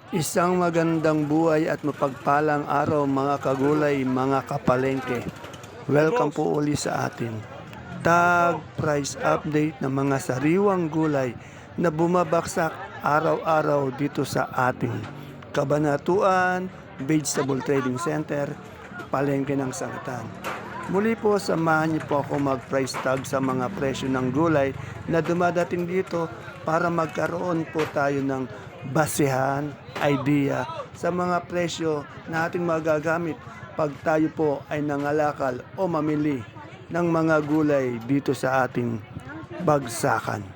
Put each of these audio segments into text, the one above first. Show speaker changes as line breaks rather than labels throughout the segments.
Isang magandang buhay at mapagpalang araw mga kagulay, mga kapalengke. Welcome po uli sa atin. Tag price update ng mga sariwang gulay na bumabaksak araw-araw dito sa ating Kabanatuan Vegetable Trading Center, Palengke ng Sangitan. Muli po, samahan niyo po ako mag-price tag sa mga presyo ng gulay na dumadating dito para magkaroon po tayo ng basehan, idea sa mga presyo na ating magagamit pag tayo po ay nangalakal o mamili ng mga gulay dito sa ating bagsakan.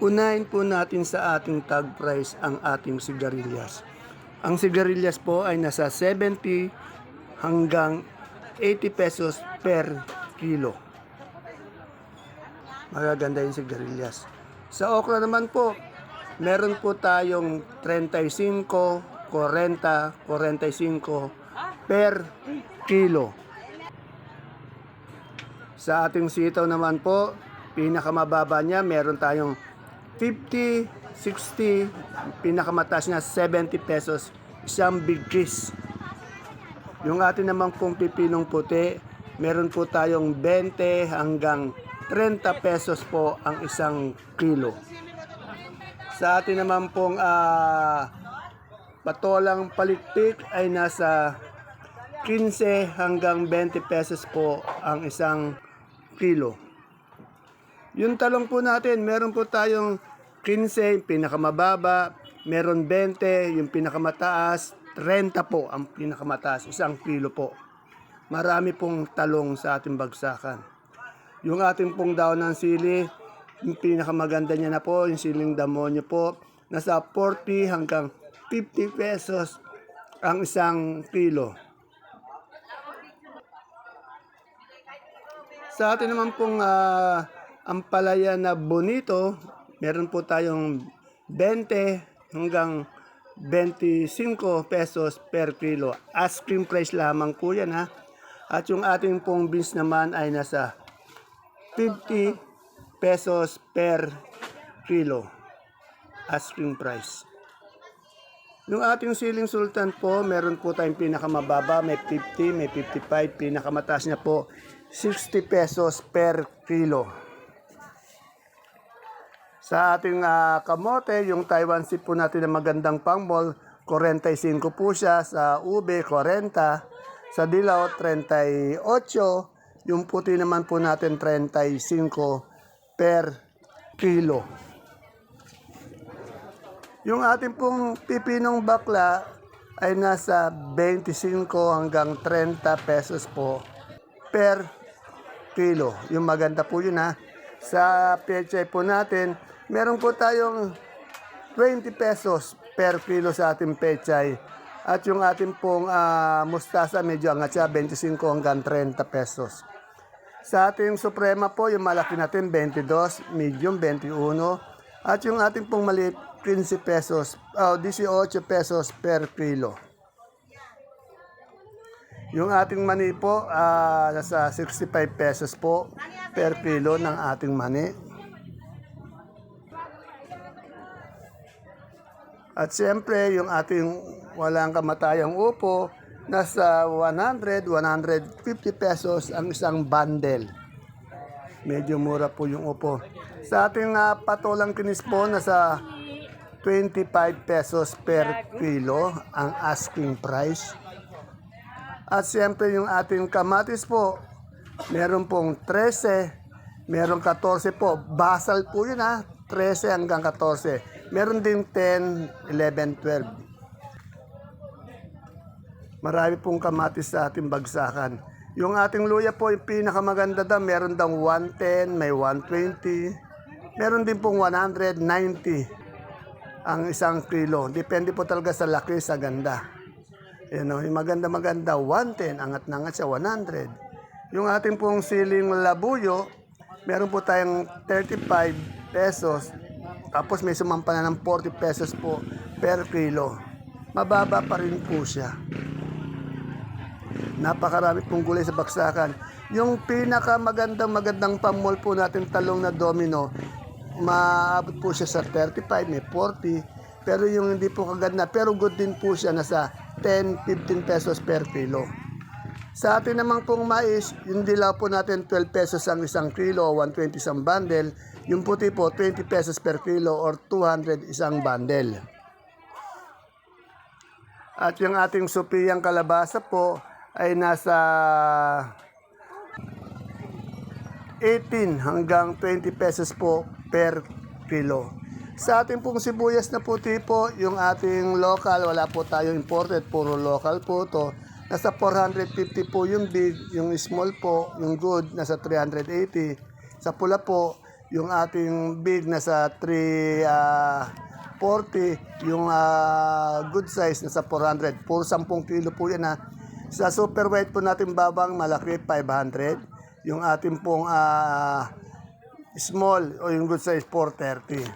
Unahin po natin sa ating tag price ang ating sigarilyas. Ang sigarilyas po ay nasa 70 hanggang 80 pesos per kilo. Magaganda yung sigarilyas. Sa okra naman po, meron po tayong 35, 40, 45 per kilo. Sa ating sitaw naman po, pinakamababa niya, meron tayong 50, 60, pinakamataas niya 70 pesos, isang big kiss. Yung atin naman pong pipinong puti, meron po tayong 20 hanggang 30 pesos po ang isang kilo. Sa atin naman pong patolang palikpik ay nasa 15 hanggang 20 pesos po ang isang kilo. Yung talong po natin, meron po tayong 15, pinakamababa, meron 20, yung pinakamataas, 30 po ang pinakamataas, isang kilo po. Marami pong talong sa ating bagsakan. Yung ating pong daon ng sili, yung pinakamaganda niya na po, yung siling damonyo po, nasa 40 hanggang 50 pesos ang isang kilo. Sa atin naman pong ampalaya na bonito, meron po tayong 20 hanggang 25 pesos per kilo. Asking price lamang po yan ha. At yung ating pong beans naman ay nasa 50 pesos per kilo. Asking price. Yung ating siling sultan po, meron po tayong pinakamababa, may 50, may 55, pinakamataas niya po 60 pesos per kilo. Sa ating kamote, yung Taiwan sea po natin na magandang pangbol, 45 po siya. Sa ube, 40. Sa dilaw, 38. Yung puti naman po natin, 35 per kilo. Yung ating pong pipinong bakla ay nasa 25 hanggang 30 pesos po per kilo. Yung maganda po yun ha. Sa pechay po natin, meron po tayong 20 pesos per kilo sa ating pechay. At yung ating pong mustasa, medyo angat siya, 25 hanggang 30 pesos. Sa ating suprema po, yung malaki natin, 22, medium, 21. At yung ating pong maliit, 15 pesos, 18 pesos per kilo. Yung ating mani po, nasa 65 pesos po per kilo ng ating mani. At siyempre, yung ating walang kamatayang upo, nasa 100, 150 pesos ang isang bundle. Medyo mura po yung upo. Sa ating patolang kinis po, nasa 25 pesos per kilo ang asking price. At siyempre yung ating kamatis po, meron pong 13, meron 14 po. Basal po yun ha, 13 hanggang 14. Meron din 10, 11, 12. Marami pong kamatis sa ating bagsakan. Yung ating luya po, yung pinakamaganda daw, meron daw 110, may 120. Meron din pong 190 ang isang kilo. Depende po talaga sa laki, sa ganda. Yan o, yung maganda-maganda, 110, angat na angat siya, 100. Yung ating pong siling labuyo, meron po tayong 35 pesos. Tapos may sumampa na ng 40 pesos po per kilo. Mababa pa rin po siya. Napakarami pong gulay sa baksakan. Yung pinakamagandang pamol po natin talong na domino, maabot po siya sa 35, may 40. Pero yung hindi po kaganda, pero good din po siya, nasa 10, 15 pesos per kilo. Sa atin naman pong mais, yung dilaw po natin 12 pesos ang isang kilo, 120 isang bundle. Yung puti po 20 pesos per kilo or 200 isang bundle. At yung ating supiyang kalabasa po ay nasa 18 hanggang 20 pesos po per kilo. Sa ating pong sibuyas na puti po, yung ating local, wala po tayong imported, puro local po to. Nasa 450 po yung big, yung small po, yung good, nasa 380. Sa pula po, yung ating big nasa 340, yung good size nasa 400. Puro 10 kilo po yan ha. Sa super white po natin babang malaki 500. Yung ating pong small o yung good size 430.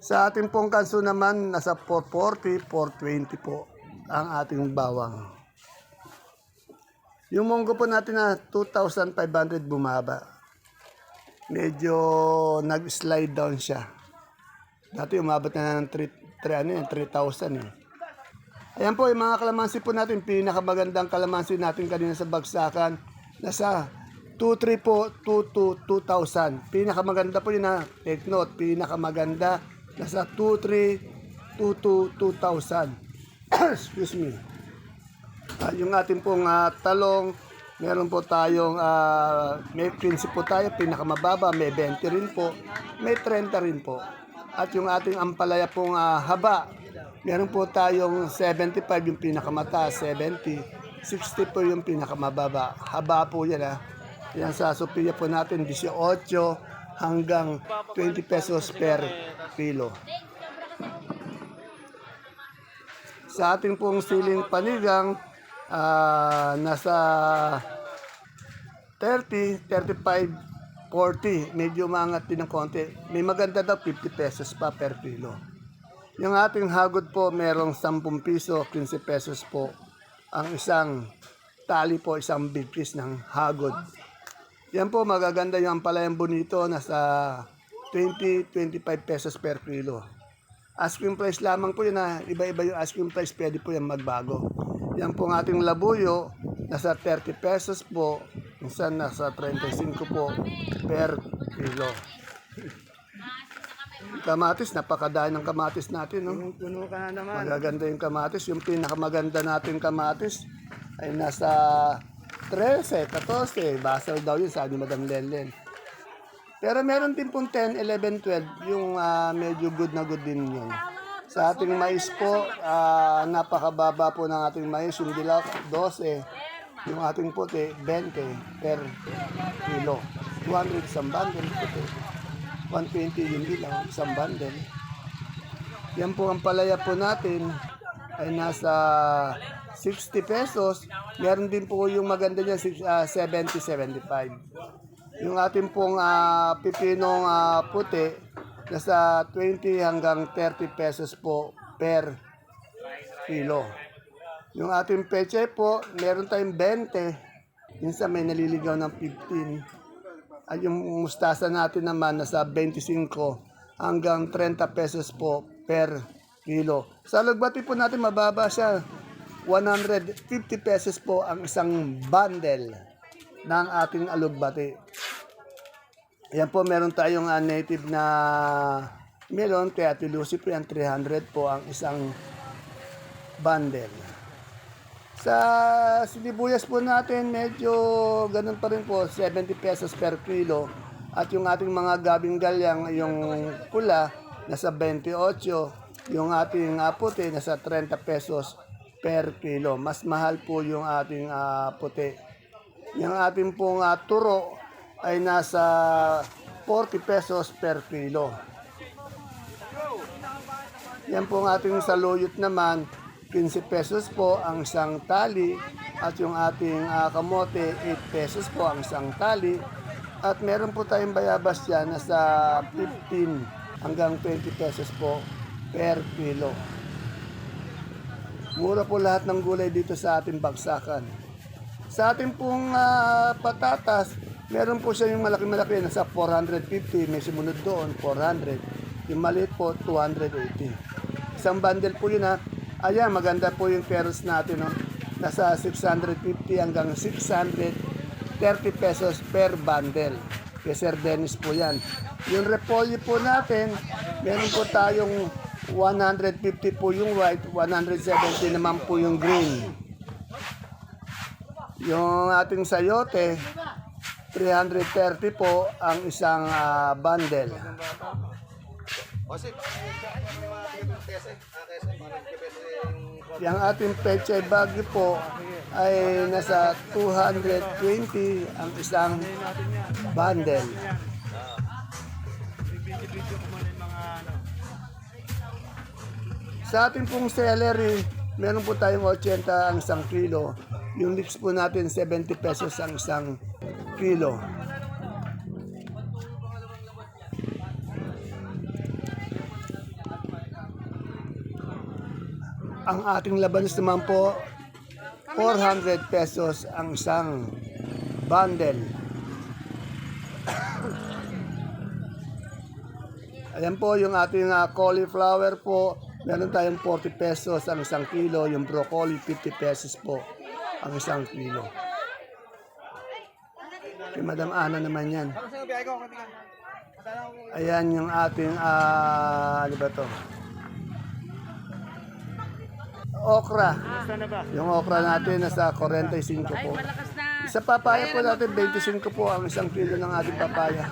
Sa ating pong kanso naman, nasa 440, 420 po ang ating bawang. Yung munggo po natin na 2,500 bumaba. Medyo nag-slide down siya. Dati umabot na ng 3,000 eh. Ayan po, yung mga kalamansi po natin, pinakamagandang kalamansi natin kanina sa bagsakan, nasa 2,300 po, 2,000. Pinakamaganda po yun na, take note, pinakamaganda, nasa 2,300, 2,000. Excuse me. Yung ating pong talong, meron po tayong, may 15 po tayo, pinakamababa, may 20 rin po, may 30 rin po. At yung ating ampalaya pong haba, meron po tayong 75 yung pinakamataas, 70, 60 po yung pinakamababa. Haba po yan ha. Yan sa Sophia po natin, 18 hanggang 20 pesos per kilo. Sa ating pong siling panigang, nasa 30, 35, 40. Medyo maangat din ng konti. May maganda daw 50 pesos pa per kilo. Yung ating hagod po, merong 10 piso, 15 pesos po. Ang isang tali po, isang big piece ng hagod. Yan po, magaganda yung ampalayang bonito, nasa 20, 25 pesos per kilo. Asking price lamang po yun na iba-iba yung asking price, pwede po yan magbago. Yan po ang ating labuyo, nasa 30 pesos po, minsan nasa 35 po per kilo. Kamatis, napakadaan ng kamatis natin. No?
Puno ka na naman.
Magaganda yung kamatis. Yung pinakamaganda natin kamatis ay nasa 13, 14. Basal daw yun, sabi ni Madam Lelen. Pero meron din pong 10, 11, 12. Yung medyo good na good din yun. Sa ating mais po, napakababa po ng ating mais. Yung dilaw, 12. Yung ating puti, 20 per kilo. 200 isang bundle puti. 120 yung dilaw, isang bundle. Yan po ang palaya po natin ay nasa 60 pesos. Meron din po yung maganda niya, 70, 75. Yung ating pong pipinong puti, nasa 20 hanggang 30 pesos po per kilo. Yung ating peche po, meron tayong 20. Minsan may naliligaw ng 15. At yung mustasa natin naman, nasa 25 hanggang 30 pesos po per kilo. Sa lugbati po natin, mababa siya. 150 pesos po ang isang bundle ng ating alugbati. Ayan po, meron tayong native na melon, kaya Ate Lucy po yan, 300 po ang isang bundle. Sa sinibuyas po natin, medyo ganun pa rin po, 70 pesos per kilo. At yung ating mga gabing galyang, yung pula, nasa 28. Yung ating puti, nasa 30 pesos per kilo. Mas mahal po yung ating puti. Yung ating pong turo ay nasa 40 pesos per kilo. Yan po ang ating saluyot naman, 15 pesos po ang isang tali. At yung ating kamote, 8 pesos po ang isang tali. At meron po tayong bayabas dyan, nasa 15 hanggang 20 pesos po per kilo. Mura po lahat ng gulay dito sa ating bagsakan. Sa ating pong patatas, Meron po siya yung malaki-malaki, nasa 450, may sumunod doon, 400. Yung maliit po, 280. Isang bundle po yun ha. Ayan, maganda po yung peros natin. No? Nasa 650 hanggang 630 pesos per bundle. Kay Sir Dennis po yan. Yung repolyo po natin, meron po tayong 150 po yung white, 170 naman po yung green. Yung ating sayote, 330 po ang isang bundle. Yung ating pechay bagyo po ay nasa 220 ang isang bundle. Sa ating pong celery, meron po tayong 80 ang isang kilo. Yung lips po natin, 70 pesos ang isang kilo. Ang ating labanos naman po, 400 pesos ang isang bundle. Ayan po yung ating cauliflower po. Meron tayong 40 pesos ang isang kilo. Yung broccoli, 50 pesos po ang isang kilo. Kay Madam Ana naman yan. Ayan yung ating, ano ba to? Okra. Yung okra natin nasa 45 po. Sa papaya po natin, 25 po ang isang kilo ng ating papaya.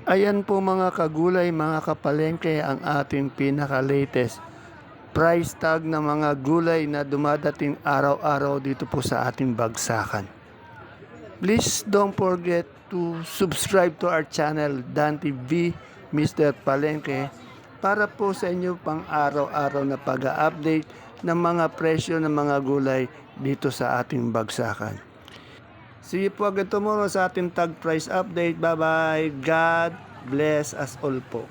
Ayan po mga kagulay, mga kapalengke, ang ating pinaka-latest price tag ng mga gulay na dumadating araw-araw dito po sa ating bagsakan. Please don't forget to subscribe to our channel, Dan TV, Mr. Palengke, para po sa inyo pang araw-araw na pag-update ng mga presyo ng mga gulay dito sa ating bagsakan. See you po again tomorrow sa ating tag price update. Bye-bye. God bless us all po.